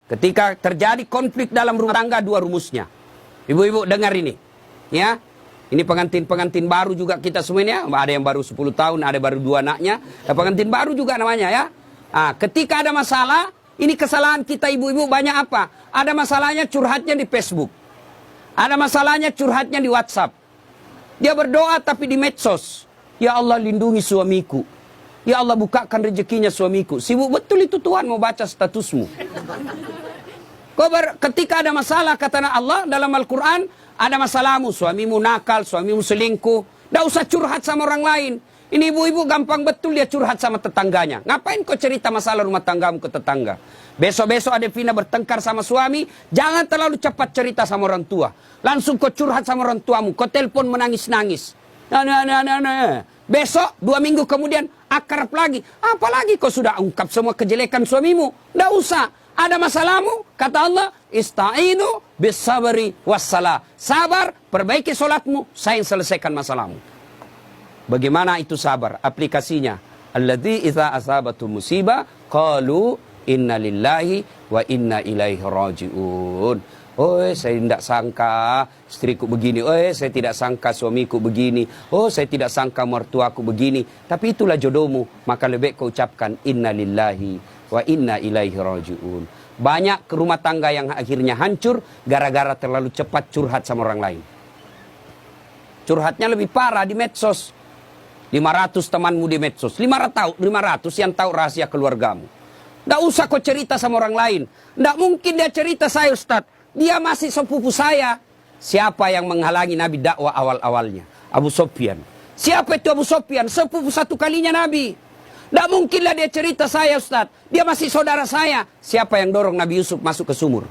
Ketika terjadi konflik dalam rumah tangga, dua rumusnya. Ibu-ibu dengar ini. Ya, ini pengantin-pengantin baru juga kita semuanya. Ada yang baru 10 tahun, ada baru 2 anaknya. Pengantin baru juga namanya ya. Ketika ada masalah, ini kesalahan kita ibu-ibu banyak apa? Ada masalahnya curhatnya di Facebook. Ada masalahnya curhatnya di WhatsApp. Dia berdoa tapi di medsos. Ya Allah lindungi suamiku. Ya Allah bukakan rezekinya suamiku. Sibuk betul itu Tuhan mau baca statusmu. Ketika ada masalah kata Allah dalam Al-Quran, ada masalahmu, suamimu nakal, suamimu selingkuh. Tidak usah curhat sama orang lain. Ini ibu-ibu gampang betul dia curhat sama tetangganya. Ngapain kau cerita masalah rumah tanggamu ke tetangga? Besok-besok ada Vina bertengkar sama suami, jangan terlalu cepat cerita sama orang tua. Langsung kau curhat sama orang tuamu, kau telepon menangis-nangis. Besok 2 minggu kemudian akrab lagi. Apalagi kau sudah ungkap semua kejelekan suamimu. Tidak usah. Ada masalahmu, kata Allah, ista'inu bisabri wassalah. Sabar, perbaiki solatmu, saya yang selesaikan masalahmu. Bagaimana itu sabar? Aplikasinya. Alladzi idza asabatu musibah qalu inna lillahi wa inna ilaihi raji'un. Oh, saya tidak sangka istriku begini. Oh, saya tidak sangka suamiku begini. Oh, saya tidak sangka mertuaku begini. Tapi itulah jodohmu. Maka lebih kau ucapkan inna lillahi wa inna ilaihi raji'un. Banyak rumah tangga yang akhirnya hancur gara-gara terlalu cepat curhat sama orang lain. Curhatnya lebih parah di medsos. 500 temanmu di medsos. 500 yang tahu rahasia keluargamu. Tidak usah kau cerita sama orang lain. Tidak mungkin dia cerita saya Ustaz. Dia masih sepupu saya. Siapa yang menghalangi Nabi dakwah awal-awalnya? Abu Sufyan. Siapa itu Abu Sufyan? Sepupu satu kalinya Nabi. Tidak mungkinlah dia cerita saya Ustaz. Dia masih saudara saya. Siapa yang dorong Nabi Yusuf masuk ke sumur?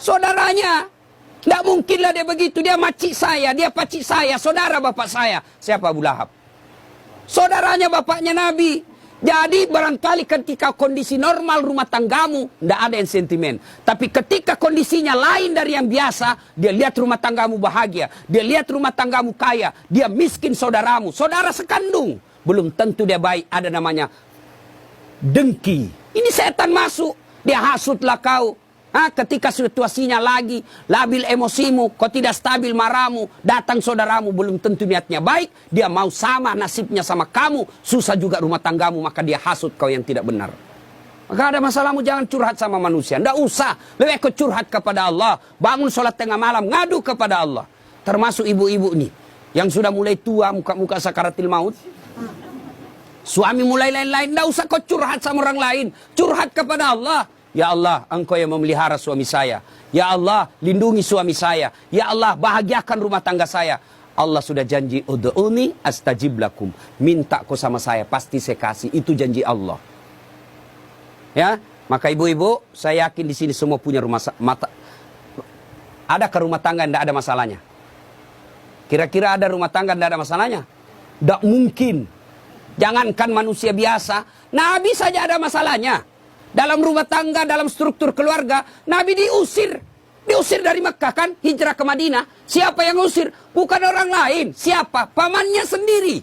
Saudaranya. Tidak mungkinlah dia begitu. Dia makcik saya, dia pacik saya, saudara bapak saya. Siapa Abu Lahab? Saudaranya bapaknya Nabi. Jadi barangkali ketika kondisi normal rumah tanggamu, tidak ada yang sentimen. Tapi ketika kondisinya lain dari yang biasa, dia lihat rumah tanggamu bahagia. Dia lihat rumah tanggamu kaya. Dia miskin saudaramu. Saudara sekandung. Belum tentu dia baik. Ada namanya dengki. Ini setan masuk. Dia hasutlah kau. Ketika situasinya lagi labil emosimu, kau tidak stabil marahmu, datang saudaramu belum tentu niatnya baik, dia mau sama nasibnya sama kamu, susah juga rumah tanggamu, maka dia hasut kau yang tidak benar. Maka ada masalahmu jangan curhat sama manusia, tidak usah, lebih kau curhat kepada Allah, bangun sholat tengah malam, ngadu kepada Allah. Termasuk ibu-ibu nih, yang sudah mulai tua, muka-muka sakaratil maut, suami mulai lain-lain, tidak usah kau curhat sama orang lain, curhat kepada Allah. Ya Allah, Engkau yang memelihara suami saya. Ya Allah, lindungi suami saya. Ya Allah, bahagiakan rumah tangga saya. Allah sudah janji, ud'uni astajib lakum. Minta kau sama saya, pasti saya kasih. Itu janji Allah. Ya, maka ibu-ibu, saya yakin di sini semua punya rumah adakah rumah tangga yang tidak ada masalahnya? Kira-kira ada rumah tangga yang tidak ada masalahnya? Tidak mungkin. Jangankan manusia biasa, Nabi saja ada masalahnya. Dalam rumah tangga, dalam struktur keluarga, Nabi diusir. Diusir dari Mekah kan, hijrah ke Madinah. Siapa yang usir? Bukan orang lain. Siapa? Pamannya sendiri.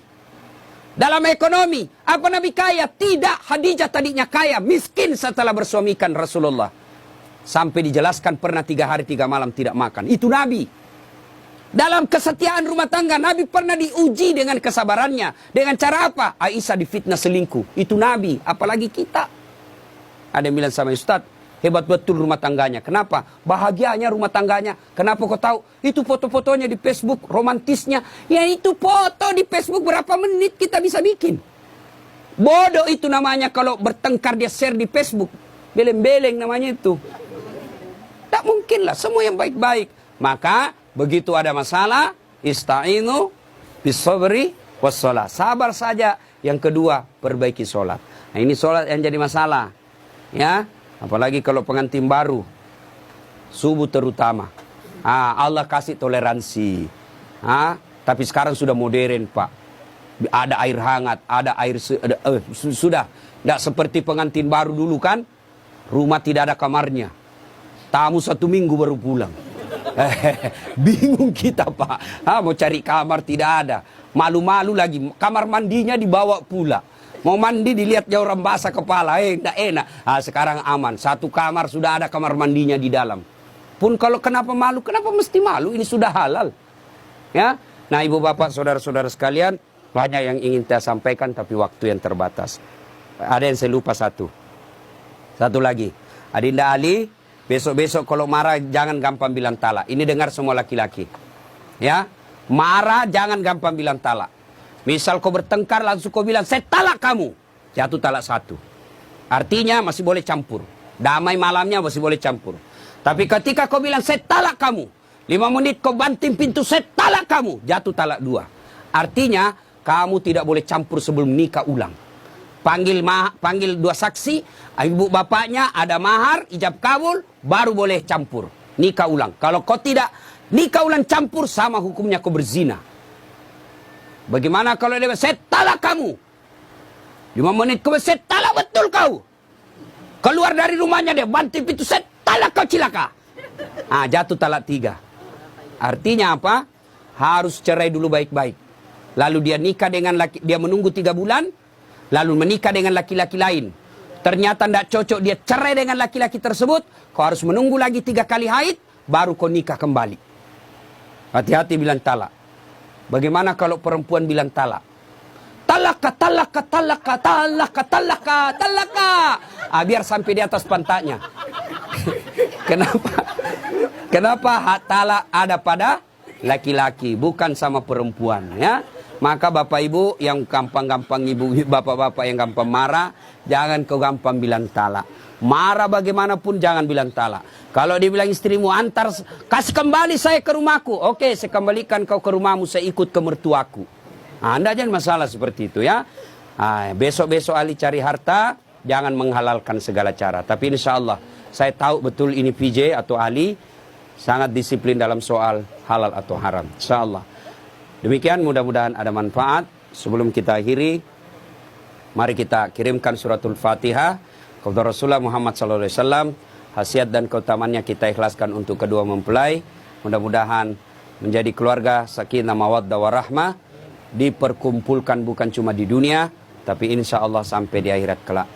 Dalam ekonomi, apa Nabi kaya? Tidak, Khadijah tadinya kaya, miskin setelah bersuamikan Rasulullah. Sampai dijelaskan pernah 3 hari 3 malam tidak makan. Itu Nabi. Dalam kesetiaan rumah tangga, Nabi pernah diuji dengan kesabarannya. Dengan cara apa? Aisyah difitnah selingkuh. Itu Nabi, apalagi kita. Ada yang bilang sama Ustaz, hebat betul rumah tangganya. Kenapa? Bahagianya rumah tangganya. Kenapa kau tahu? Itu foto-fotonya di Facebook, romantisnya. Ya itu foto di Facebook berapa menit kita bisa bikin. Bodoh itu namanya kalau bertengkar dia share di Facebook. Beleng-beleng namanya itu. Tak mungkin lah, semua yang baik-baik. Maka begitu ada masalah, ista'inu bisabri wassalah. Sabar saja. Yang kedua, perbaiki sholat. Nah ini sholat yang jadi masalah. Ya, apalagi kalau pengantin baru, subuh terutama. Allah kasih toleransi. Tapi sekarang sudah modern Pak. Ada air hangat, ada air sudah tidak seperti pengantin baru dulu kan. Rumah tidak ada kamarnya. Tamu 1 minggu baru pulang. Bingung kita Pak. Mau cari kamar tidak ada. Malu-malu lagi. Kamar mandinya dibawa pula. Mau mandi dilihat jauh orang basah kepala, enggak enak. Sekarang aman, satu kamar sudah ada kamar mandinya di dalam. Pun kalau kenapa malu, kenapa mesti malu? Ini sudah halal. Ya, nah ibu bapak, saudara-saudara sekalian, banyak yang ingin saya sampaikan tapi waktu yang terbatas. Ada yang saya lupa satu lagi. Adinda Ali, besok-besok kalau marah jangan gampang bilang talak. Ini dengar semua laki-laki. Ya, marah jangan gampang bilang talak. Misal kau bertengkar langsung kau bilang saya talak kamu, jatuh talak satu. Artinya masih boleh campur. Damai malamnya masih boleh campur. Tapi ketika kau bilang saya talak kamu, 5 menit kau banting pintu, saya talak kamu, jatuh talak 2. Artinya kamu tidak boleh campur sebelum nikah ulang. Panggil 2 saksi, ibu bapaknya, ada mahar, ijab kabul, baru boleh campur. Nikah ulang. Kalau kau tidak nikah ulang campur, sama hukumnya kau berzina. Bagaimana kalau dia saya talak kamu? 5 menit kemudian saya talak betul kau. Keluar dari rumahnya dia, banting pintu, saya talak kau cilaka. Jatuh talak 3. Artinya apa? Harus cerai dulu baik-baik. Lalu dia nikah dengan dia menunggu 3 bulan, lalu menikah dengan laki-laki lain. Ternyata tidak cocok, dia cerai dengan laki-laki tersebut. Kau harus menunggu lagi 3 kali haid, baru kau nikah kembali. Hati-hati bilang talak. Bagaimana kalau perempuan bilang talak? Talaka, talaka, talaka, talaka, talaka, talaka. Biar sampai di atas pantatnya. Kenapa? Kenapa hak talak ada pada laki-laki, bukan sama perempuan, ya? Maka bapak ibu yang gampang-gampang, ibu bapak-bapak yang gampang marah, jangan kau gampang bilang talak. Marah bagaimanapun jangan bilang talak. Kalau dibilang istrimu, antar, kasih kembali saya ke rumahku. Oke, saya kembalikan kau ke rumahmu, saya ikut ke mertuaku. Anda jangan masalah seperti itu, ya. Besok-besok Ali cari harta, jangan menghalalkan segala cara. Tapi insya Allah, saya tahu betul ini PJ atau Ali sangat disiplin dalam soal halal atau haram. Insya Allah. Demikian, mudah-mudahan ada manfaat. Sebelum kita akhiri, mari kita kirimkan suratul Fatihah kepada Rasulullah Muhammad SAW. Khasiat dan keutamannya kita ikhlaskan untuk kedua mempelai. Mudah-mudahan menjadi keluarga sakinah mawaddah warahmah, diperkumpulkan bukan cuma di dunia, tapi insya Allah sampai di akhirat kelak.